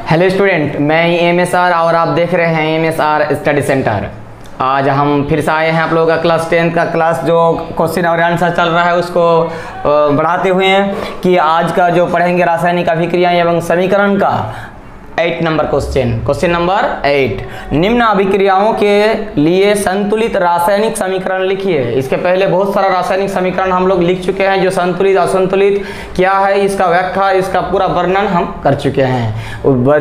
Hello student, मैं MSR और आप देख रहे हैं एमएसआर स्टडी सेंटर। आज हम फिर से आए हैं आप लोगों का क्लास 10 का क्लास जो क्वेश्चन और आंसर चल रहा है उसको बढ़ाते हुए हैं कि आज का जो पढ़ेंगे रासायनिक अभिक्रियाएं एवं समीकरण का 8 नंबर क्वेश्चन नंबर 8। निम्न अभिक्रियाओं के लिए संतुलित रासायनिक समीकरण लिखिए। इसके पहले बहुत सारा रासायनिक समीकरण हम लोग लिख चुके हैं, जो संतुलित असंतुलित क्या है इसका व्याख्या, इसका पूरा वर्णन हम कर चुके हैं।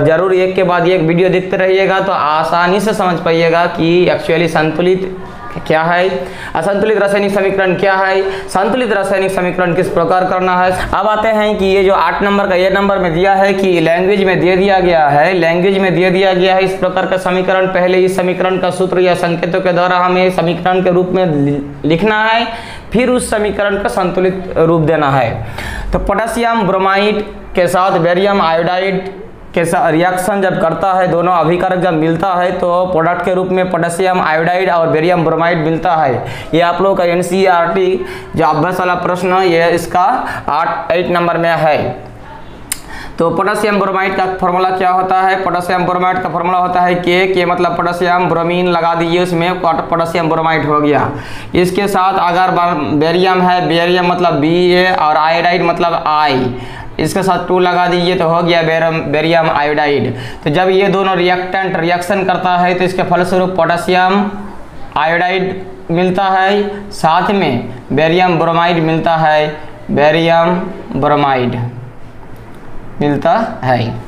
जरूर एक के बाद एक वीडियो देखते रहिएगा तो आसानी से समझ पाइएगा कि एक्चुअली संतुलित क्या है, असंतुलित रासायनिक समीकरण क्या है, संतुलित रासायनिक समीकरण किस प्रकार करना है। अब आते हैं कि ये जो 8 नंबर का ये नंबर में दिया है कि लैंग्वेज में दे दिया गया है, इस प्रकार का समीकरण। पहले इस समीकरण का सूत्र या संकेतों के द्वारा हमें समीकरण के रूप में लिखना है, फिर उस समीकरण का संतुलित रूप देना है। तो पोटेशियम ब्रोमाइड के साथ बेरियम आयोडाइड के साथ रिएक्शन जब करता है, दोनों अभिकारक जब मिलता है तो प्रोडक्ट के रूप में पोटेशियम आयोडाइड और बेरियम ब्रोमाइड मिलता है। ये आप लोगों का एनसीईआरटी जो अभ्यास वाला प्रश्न ये इसका 8 नंबर में है। तो पोटेशियम ब्रोमाइड का फॉर्मूला क्या होता है? पोटेशियम ब्रोमाइड का फॉर्मूला होता है के मतलब पोटेशियम ब्रोमीन लगा दीजिए, उसमें पोटेशियम ब्रोमाइड हो गया। इसके साथ अगर बेरियम है, बेरियम मतलब Ba और आयोडाइड मतलब I, इसके साथ 2 लगा दीजिए तो हो गया बेरियम आयोडाइड। तो जब ये दोनों रिएक्टेंट रिएक्शन करता है तो इसके फलस्वरूप पोटेशियम आयोडाइड मिलता है, साथ में बेरियम ब्रोमाइड मिलता है, बेरियम ब्रोमाइड मिलता है।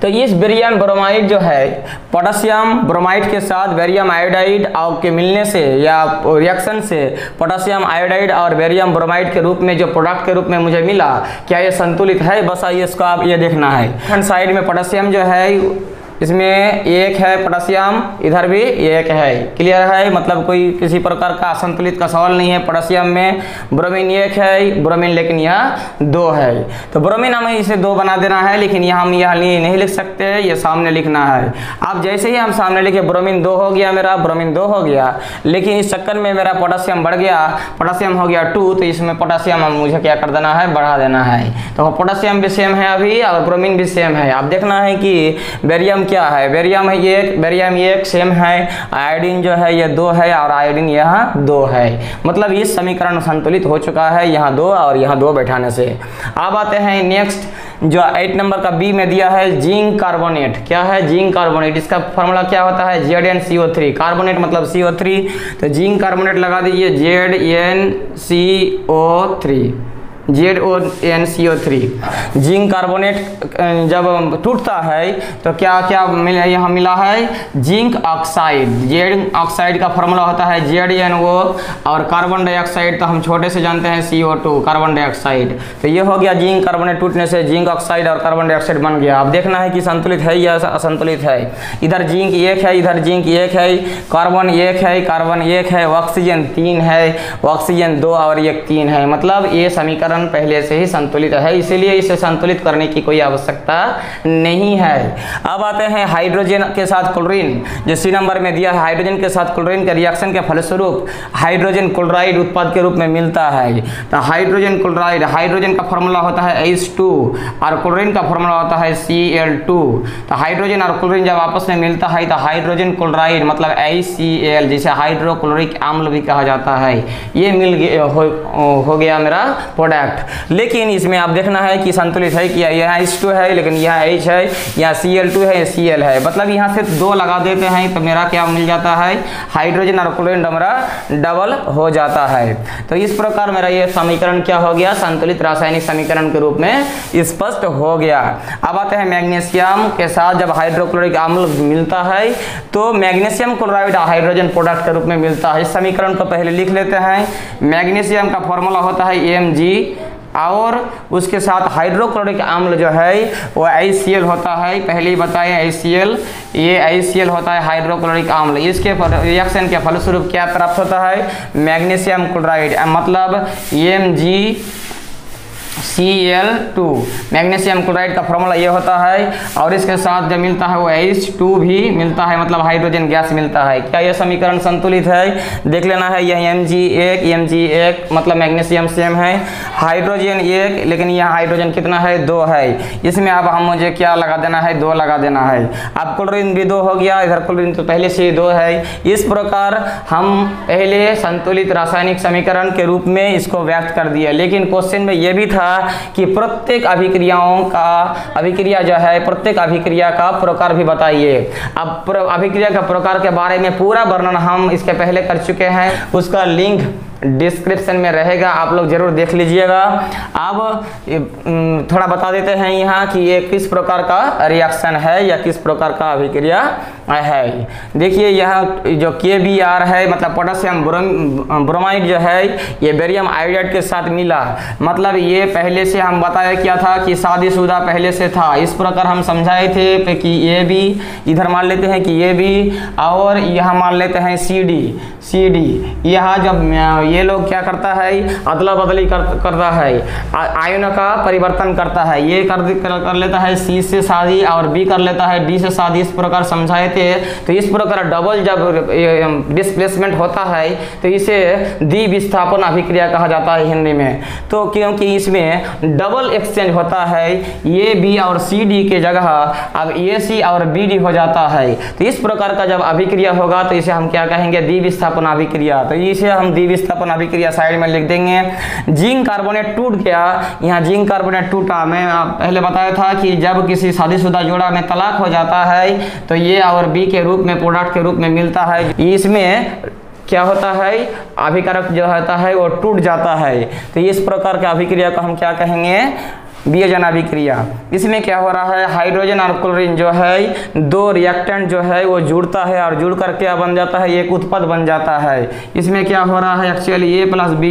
तो इस बेरियम ब्रोमाइड जो है पोटेशियम ब्रोमाइड के साथ बेरियम आयोडाइड के मिलने से या रिएक्शन से पोटेशियम आयोडाइड और बेरियम ब्रोमाइड के रूप में जो प्रोडक्ट के रूप में मुझे मिला, क्या ये संतुलित है? बस आइए इसको आप ये देखना है। फ्रंट साइड में पोटेशियम जो है इसमें 1 है पोटेशियम, इधर भी 1 है। क्लियर है? मतलब कोई किसी प्रकार का असंतुलित का सवाल नहीं है। पोटेशियम में ब्रोमीन 1 है, ब्रोमीन लेकिन यह 2 है। तो ब्रोमीन हमें इसे 2 बना देना है, लेकिन यह हम यह नहीं लिख सकते, ये सामने लिखना है। अब जैसे ही हम सामने लिखे ब्रोमीन 2 हो गया, मेरा ब्रोमीन 2 हो गया, लेकिन इस चक्कर में मेरा पोटेशियम बढ़ गया, पोटेशियम हो गया 2, तो इसमें पोटेशियम मुझे क्या कर देना है? बढ़ा देना है। तो पोटेशियम भी सेम है अभी और ब्रोमीन भी सेम है। अब देखना है कि बेरियम क्या है। बेरियम है 1, बेरियम 1 सेम है, आयोडीन जो है ये 2 है और आयोडीन यहाँ 2 है। मतलब इस समीकरण संतुलित हो चुका है यहाँ 2 और यहाँ 2 बैठाने से। अब आते हैं नेक्स्ट जो 8 नंबर का बी में दिया है जिंक कार्बोनेट। क्या है? Zinc carbonate. इसका फॉर्मूला क्या होता है? ZnCO3। कार्बोनेट मतलब CO3, तो जिंक कार्बोनेट लगा दीजिए ZnCO3। जिंक कार्बोनेट जब टूटता है तो क्या क्या यहाँ मिला है? Zinc oxide. जिंक ऑक्साइड का फॉर्मूला होता है ZnO, और कार्बन डाइऑक्साइड तो हम छोटे से जानते हैं CO2, कार्बन डाइऑक्साइड। तो ये हो गया जिंक कार्बोनेट टूटने से जिंक ऑक्साइड और कार्बन डाइऑक्साइड बन गया। अब देखना है कि संतुलित है या असंतुलित है। इधर जिंक 1 है, इधर जिंक 1 है, कार्बन 1 है, कार्बन 1 है, ऑक्सीजन 3 है, ऑक्सीजन 2 और 1 3 है। मतलब ये समीकरण पहले से ही संतुलित है, इसीलिए इसे संतुलित करने की कोई आवश्यकता नहीं है। अब आते हैं हाइड्रोजन के साथ क्लोरीन, जो सी नंबर में दिया है। हाइड्रोजन के साथ क्लोरीन के रिएक्शन के फलस्वरूप हाइड्रोजन क्लोराइड उत्पाद के रूप में मिलता है। तो हाइड्रोजन क्लोराइड, हाइड्रोजन का फॉर्मूला होता है H2 और क्लोरीन का फॉर्मूला होता है Cl2। तो हाइड्रोजन और क्लोरीन जब आपस में मिलता है तो हाइड्रोजन क्लोराइड मतलब HCl, जिसे हाइड्रोक्लोरिक अम्ल भी कहा जाता है, ये मिल गया हो गया मेरा प्रोडक्ट। लेकिन इसमें आप देखना है कि संतुलित है कि यहाँ H2 है, लेकिन यहाँ H है, यहाँ Cl2 है, Cl है। मतलब यहाँ से 2 लगा देते हैं तो मेरा क्या मिल जाता है? हाइड्रोजन और क्लोरीन मेरा डबल हो जाता है। तो इस प्रकार मेरा ये समीकरण क्या हो गया? संतुलित रासायनिक समीकरण के रूप में स्पष्ट हो गया। अब आते हैं मैग्नीशियम के साथ जब हाइड्रोक्लोरिक अम्ल मिलता है तो मैग्नीशियम क्लोराइड हाइड्रोजन प्रोडक्ट के रूप में मिलता है। इस समीकरण को पहले लिख लेते हैं। मैग्नीशियम का फॉर्मूला होता है Mg और उसके साथ हाइड्रोक्लोरिक अम्ल जो है वो HCl होता है। पहले ही बताए HCl, ये HCl होता है हाइड्रोक्लोरिक अम्ल। इसके रिएक्शन के फलस्वरूप क्या प्राप्त होता है? मैग्नीशियम क्लोराइड, मतलब Mg Cl2। मैग्नीशियम क्लोराइड का फॉर्मूला ये होता है, और इसके साथ जो मिलता है वो H2 भी मिलता है, मतलब हाइड्रोजन गैस मिलता है। क्या यह समीकरण संतुलित है? देख लेना है। यह Mg1 मतलब मैग्नीशियम सेम है, हाइड्रोजन 1, लेकिन यहाँ हाइड्रोजन कितना है? 2 है। इसमें अब हम मुझे क्या लगा देना है? 2 लगा देना है। अब क्लोरीन भी 2 हो गया, इधर क्लोरीन तो पहले से ही 2 है। इस प्रकार हम पहले संतुलित रासायनिक समीकरण के रूप में इसको व्यक्त कर दिया, लेकिन क्वेश्चन में यह भी था कि प्रत्येक अभिक्रियाओं का अभिक्रिया जो है, प्रत्येक अभिक्रिया का प्रकार भी बताइए। अब अभिक्रिया का प्रकार के बारे में पूरा वर्णन हम इसके पहले कर चुके हैं, उसका लिंक डिस्क्रिप्शन में रहेगा, आप लोग जरूर देख लीजिएगा। अब थोड़ा बता देते हैं यहाँ कि ये किस प्रकार का रिएक्शन है या किस प्रकार का अभिक्रिया है। देखिए यहाँ जो KBr है, मतलब पोटेशियम ब्रोमाइड जो है, ये बेरियम आयोडाइड के साथ मिला, मतलब ये पहले से हम बताया क्या था कि शादीशुदा पहले से था। इस प्रकार हम समझाए थे कि ये भी इधर मान लेते हैं कि ये भी, और यहाँ मान लेते हैं CD। यहाँ जब ये लोग क्या करता है? अदला बदली करता है, आयनों का परिवर्तन करता है। ये कर लेता है C से शादी और B कर लेता है D से शादी। इस प्रकार समझाए थे। तो इस प्रकार डबल जब डिस्प्लेसमेंट होता है तो इसे द्विविस्थापन अभिक्रिया कहा जाता है हिंदी में। तो क्योंकि इसमें डबल एक्सचेंज होता है, ये B और CD के जगह अब AC और BD हो जाता है। तो इस प्रकार का जब अभिक्रिया होगा तो इसे हम क्या कहेंगे? द्विविस्थापन अभिक्रिया। तो इसे हम द्विविस्थापन अभिक्रिया साइड में लिख देंगे। जिंक कार्बोनेट टूट गया, यहाँ जिंक कार्बोनेट टूटा। मैं पहले बताया था कि जब किसी शादीशुदा जोड़ा में तलाक हो जाता है तो ये और बी के रूप में प्रोडक्ट के रूप में मिलता है। इसमें क्या होता है? अभिकारक जो होता है वो टूट जाता है। तो इस प्रकार के अभिक्रिया को हम क्या कहेंगे? वियोजन अभिक्रिया। इसमें क्या हो रहा है? हाइड्रोजन और क्लोरीन जो है, दो रिएक्टेंट जो है वो जुड़ता है, और जुड़ कर क्या बन जाता है? एक उत्पाद बन जाता है। इसमें क्या हो रहा है? एक्चुअली A + B,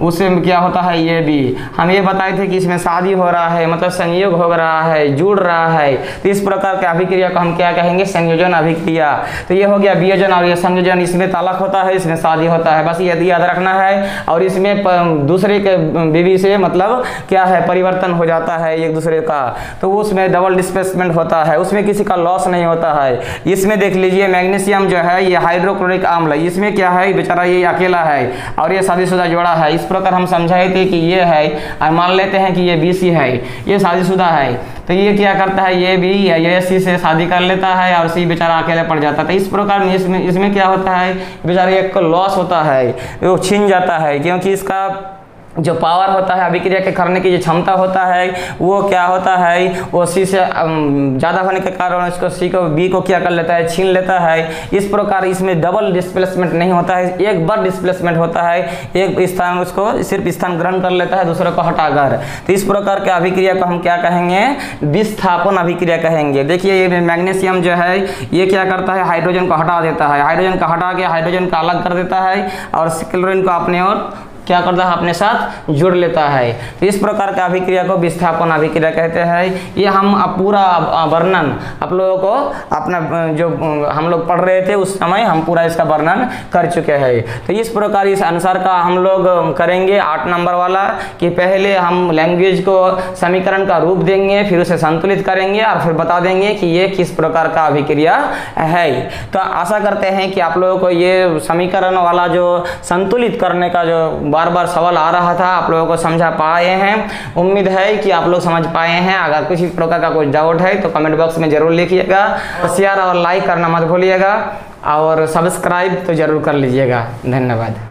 उसमें क्या होता है? ये B। हम ये बताए थे कि इसमें शादी हो रहा है, मतलब संयोग हो रहा है, जुड़ रहा है। तो इस प्रकार के अभिक्रिया को हम क्या कहेंगे? संयोजन अभिक्रिया। तो ये हो गया वियोजन और ये संयोजन। इसमें तलाक होता है, इसमें शादी होता है, बस ये याद रखना है। और इसमें दूसरे के बीवी से मतलब क्या है? परिवर्तन हो जाता है एक दूसरे का, तो उसमें डबल डिस्प्लेसमेंट होता है, उसमें किसी का लॉस नहीं होता है। इसमें देख लीजिए मैग्नीशियम जो है ये हाइड्रोक्लोरिक अम्ल, इसमें क्या है? बेचारा ये अकेला है और ये शादीशुदा जोड़ा है। इस प्रकार हम समझाए थे कि ये है, और मान लेते हैं कि ये BC है, ये शादीशुदा है। तो ये क्या करता है? ये भी ये C से शादी कर लेता है और C बेचारा अकेले पड़ जाता है। तो इस प्रकार में इसमें क्या होता है? बेचारा एक को लॉस होता है, वो छिन जाता है, क्योंकि इसका जो पावर होता है अभिक्रिया के करने की जो क्षमता होता है वो क्या होता है? वो C से ज़्यादा होने के कारण इसको C को B को क्या कर लेता है? छीन लेता है। इस प्रकार इसमें डबल डिस्प्लेसमेंट नहीं होता है, एक बार डिस्प्लेसमेंट होता है, एक स्थान उसको सिर्फ स्थान ग्रहण कर लेता है, दूसरे को हटाकर। तो इस प्रकार के अभिक्रिया को हम क्या कहेंगे? विस्थापन अभिक्रिया कहेंगे। देखिए ये मैग्नीशियम जो है ये क्या करता है? हाइड्रोजन को हटा देता है, हाइड्रोजन को हटा के हाइड्रोजन को अलग कर देता है, और क्लोरीन को अपने और क्या करता है? अपने साथ जुड़ लेता है। तो इस प्रकार का अभिक्रिया को विस्थापन अभिक्रिया कहते हैं। ये हम पूरा वर्णन आप लोगों को अपना जो हम लोग पढ़ रहे थे उस समय हम पूरा इसका वर्णन कर चुके हैं। तो इस प्रकार इस आंसर का हम लोग करेंगे 8 नंबर वाला, कि पहले हम लैंग्वेज को समीकरण का रूप देंगे, फिर उसे संतुलित करेंगे और फिर बता देंगे कि ये किस प्रकार का अभिक्रिया है। तो आशा करते हैं कि आप लोगों को ये समीकरण वाला जो संतुलित करने का जो बार बार सवाल आ रहा था आप लोगों को समझा पाए हैं। उम्मीद है कि आप लोग समझ पाए हैं। अगर किसी प्रकार का कोई डाउट है तो कमेंट बॉक्स में जरूर लिखिएगा, शेयर और लाइक करना मत भूलिएगा, और सब्सक्राइब तो जरूर कर लीजिएगा। धन्यवाद।